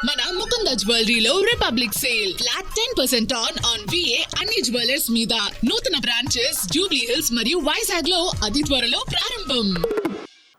మన ముకుంద జ్యువెలరీలో republic sale flat 10% on VA అన్ని జ్యువెలర్స్ మీద నూతన బ్రాంచెస్ జూబ్లీ హిల్స్ మరియు వైజాగ్ లో అతి త్వరలో ప్రారంభం.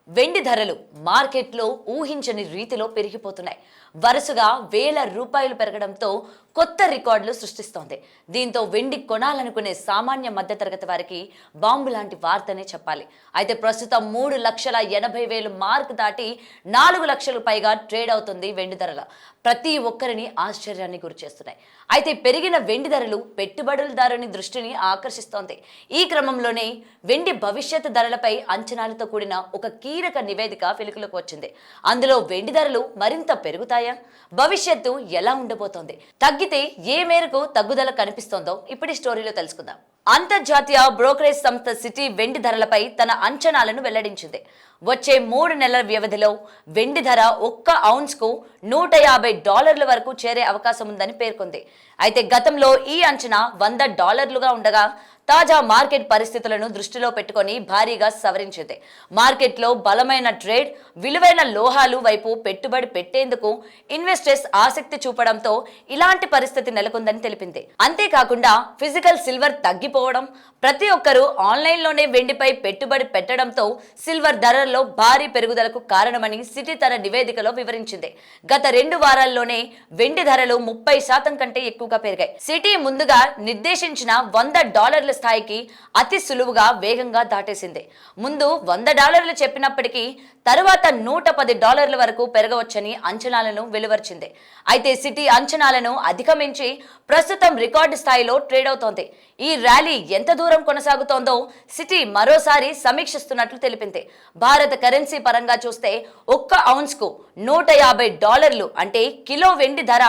వెండి ధరలు మార్కెట్లో ఊహించని రీతిలో పెరిగిపోతున్నాయి. వరుసగా వేల రూపాయలు పెరగడంతో కొత్త రికార్డులు సృష్టిస్తోంది. దీంతో వెండి కొనాలనుకునే సామాన్య మధ్యతరగతి వారికి బాంబు లాంటి వార్తనే చెప్పాలి. అయితే ప్రస్తుతం 3,80,000 మార్క్ దాటి 4 లక్షలు పైగా ట్రేడ్ అవుతుంది వెండి ధరల. ప్రతి ఒక్కరిని ఆశ్చర్యాన్ని గురిచేస్తున్నాయి. అయితే పెరిగిన వెండి ధరలు పెట్టుబడులదారుని దృష్టిని ఆకర్షిస్తోంది. ఈ క్రమంలోనే వెండి భవిష్యత్ ధరలపై అంచనాలతో కూడిన ఒక కీలక నివేదిక వెలుగులోకి వచ్చింది. అందులో వెండి ధరలు మరింత పెరుగుతాయా, భవిష్యత్తు ఎలా ఉండబోతోంది, తగ్గితే ఏ మేరకు తగ్గుదల కనిపిస్తోందో ఇప్పుడు ఈ స్టోరీలో తెలుసుకుందాం. అంతర్జాతీయ బ్రోకరేజ్ సంస్థ సిటీ వెండి ధరలపై తన అంచనాలను వెల్లడించింది. వచ్చే 3 నెలల వ్యవధిలో వెండి ధర ఒక్క ఔన్స్ కు $150 వరకు చేరే అవకాశం ఉందని పేర్కొంది. అయితే గతంలో ఈ అంచనా $100గా ఉండగా తాజా మార్కెట్ పరిస్థితులను దృష్టిలో పెట్టుకొని భారీగా సవరించింది. మార్కెట్లో బలమైన ట్రేడ్, విలువైన లోహాలు వైపు పెట్టుబడి పెట్టేందుకు ఇన్వెస్టర్స్ ఆసక్తి చూపడంతో ఇలాంటి పరిస్థితి నెలకొందని తెలిపింది. అంతేకాకుండా ఫిజికల్ సిల్వర్ తగ్గిపోవడం, ప్రతి ఒక్కరూ ఆన్లైన్లోనే వెండిపై పెట్టుబడి పెట్టడంతో సిల్వర్ ధరల్లో భారీ పెరుగుదలకు కారణమని సిటీ తన నివేదికలో వివరించింది. గత 2 వారాల్లోనే వెండి ధరలు 30% కంటే ఎక్కువగా పెరిగాయి. సిటీ ముందుగా నిర్దేశించిన $100 స్థాయికి అతి సులువుగా వేగంగా దాటేసింది. ముందు $100 చెప్పినప్పటికీ తరువాత $110 వరకు పెరగవచ్చని అంచనాలను వెలువరించింది. అయితే సిటీ అంచనాలను అధిగమించి ప్రస్తుతం రికార్డు స్థాయిలో ట్రేడ్ అవుతోంది. ఈ ర్యాలీ ఎంత దూరం కొనసాగుతోందో సిటీ మరోసారి సమీక్షిస్తున్నట్లు తెలిపింది. భారత కరెన్సీ పరంగా చూస్తే ఒక్క ఔన్స్ కు $150 అంటే కిలో వెండి ధర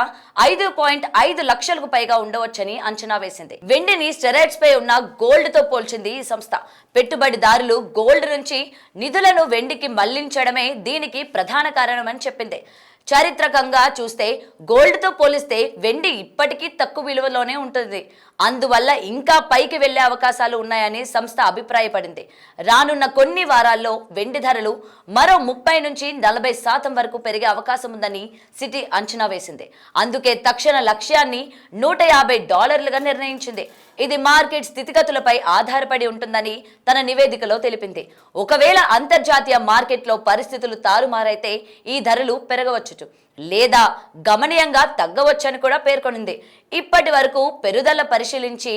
5.5 లక్షలకు పైగా ఉండవచ్చని అంచనా వేసింది. వెండిని స్టెరాయిడ్స్ పై ఉన్న గోల్డ్ తో పోల్చింది ఈ సంస్థ. పెట్టుబడిదారులు గోల్డ్ నుంచి నిధులను వెండికి మళ్లించడమే దీనికి ప్రధాన కారణమని చెప్పింది. చారిత్రకంగా చూస్తే గోల్డ్ తో పోలిస్తే వెండి ఇప్పటికీ తక్కువ విలువలోనే ఉంటుంది. అందువల్ల ఇంకా పైకి వెళ్లే అవకాశాలు ఉన్నాయని సంస్థ అభిప్రాయపడింది. రానున్న కొన్ని వారాల్లో వెండి ధరలు మరో 30 నుంచి 40% వరకు పెరిగే అవకాశం ఉందని సిటీ అంచనా వేసింది. అందుకే తక్షణ లక్ష్యాన్ని $150గా నిర్ణయించింది. ఇది మార్కెట్ స్థితిగతులపై ఆధారపడి ఉంటుందని తన నివేదికలో తెలిపింది. ఒకవేళ అంతర్జాతీయ మార్కెట్లో పరిస్థితులు తారుమారైతే ఈ ధరలు పెరగవచ్చు లేదా గమనీయంగా తగ్గవచ్చని కూడా పేర్కొనింది. ఇప్పటి వరకు పెరుగుదల పరిశీలించి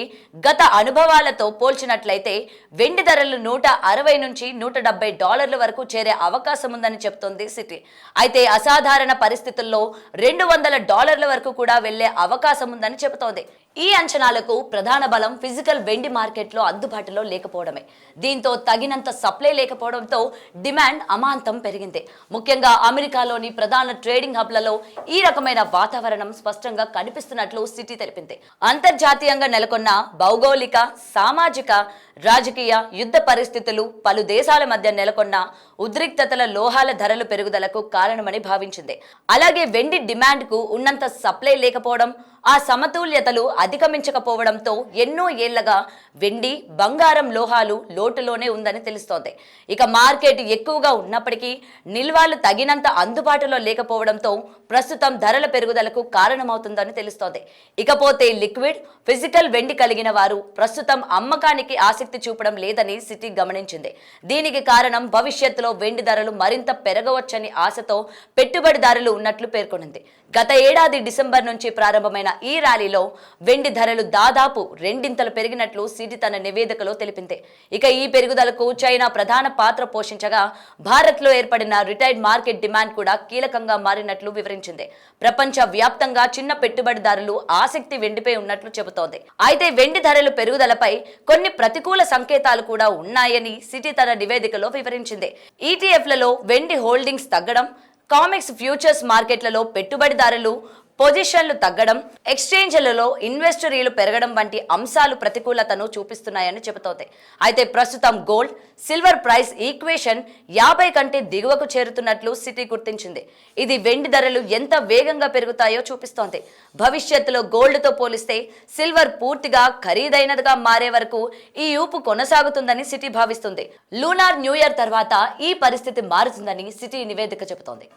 గత అనుభవాలతో పోల్చినట్లయితే వెండి ధరలు $160 నుంచి $170 వరకు చేరే అవకాశం ఉందని చెప్తోంది సిటీ. అయితే అసాధారణ పరిస్థితుల్లో $200 వరకు కూడా వెళ్లే అవకాశం ఉందని చెబుతోంది. ఈ అంచనాలకు ప్రధాన బలం ఫిజికల్ వెండి మార్కెట్లో అందుబాటులో లేకపోవడమే. దీంతో తగినంత సప్లై లేకపోవడంతో డిమాండ్ అమాంతం పెరిగింది. ముఖ్యంగా అమెరికాలోని ప్రధాన ట్రేడింగ్ హబ్లలో ఈ రకమైన వాతావరణం స్పష్టంగా కనిపిస్తున్నట్లు సిటీ తెలిపింది. అంతర్జాతీయంగా నెలకొన్న భౌగోళిక, సామాజిక, రాజకీయ, యుద్ధ పరిస్థితులు, పలు దేశాల మధ్య నెలకొన్న ఉద్రిక్తతల లోహాల ధరలు పెరుగుదలకు కారణమని భావించింది. అలాగే వెండి డిమాండ్ కు ఉన్నంత సప్లై లేకపోవడం, ఆ సమతుల్యతలు అధిగమించకపోవడంతో ఎన్నో ఏళ్లగా వెండి, బంగారం లోహాలు లోటులోనే ఉందని తెలుస్తోంది. ఇక మార్కెట్ ఎక్కువగా ఉన్నప్పటికీ నిల్వలు తగినంత అందుబాటులో లేకపోవడంతో ప్రస్తుతం ధరల పెరుగుదలకు కారణమవుతుందని తెలుస్తోంది. ఇకపోతే లిక్విడ్, ఫిజికల్ వెండి కలిగిన వారు ప్రస్తుతం అమ్మకానికి ఆసక్తి చూపడం లేదని సిటీ గమనించింది. దీనికి కారణం భవిష్యత్తులో వెండి ధరలు మరింత పెరగవచ్చని ఆశతో పెట్టుబడిదారులు ఉన్నట్లు పేర్కొంది. గత ఏడాది డిసెంబర్ నుంచి ప్రారంభమైన ఈ ర్యాలీలో వెండి ధరలు దాదాపు 2 పెరిగినట్లు సిటీ తన నివేదికలో తెలిపింది. ఇక ఈ పెరుగుదలకు చైనా ప్రధాన పాత్ర పోషించగా భారత్లో ఏర్పడిన రిటైల్ మార్కెట్ డిమాండ్ కూడా కీలకంగా మారినట్లు వివరించింది. ప్రపంచ వ్యాప్తంగా చిన్న పెట్టుబడిదారులు ఆసక్తి వెండిపై ఉన్నట్లు చెబుతోంది. అయితే వెండి ధరలు పెరుగుదలపై కొన్ని ప్రతికూల సంకేతాలు కూడా ఉన్నాయని సిటీ తన నివేదికలో వివరించింది. ఈటీఎఫ్లలో వెండి హోల్డింగ్స్ తగ్గడం, కామెక్స్ ఫ్యూచర్స్ మార్కెట్లలో పెట్టుబడిదారులు పొజిషన్లు తగ్గడం, ఎక్స్చేంజ్లలో ఇన్వెస్టరీలు పెరగడం వంటి అంశాలు ప్రతికూలతను చూపిస్తున్నాయని చెబుతోంది. అయితే ప్రస్తుతం గోల్డ్, సిల్వర్ ప్రైస్ ఈక్వేషన్ 50 కంటే దిగువకు చేరుతున్నట్లు సిటీ గుర్తించింది. ఇది వెండి ధరలు ఎంత వేగంగా పెరుగుతాయో చూపిస్తోంది. భవిష్యత్తులో గోల్డ్తో పోలిస్తే సిల్వర్ పూర్తిగా ఖరీదైనదిగా మారే వరకు ఈ ఊపు కొనసాగుతుందని సిటీ భావిస్తుంది. లూనార్ న్యూ ఇయర్ తర్వాత ఈ పరిస్థితి మారుతుందని సిటీ నివేదిక చెబుతోంది.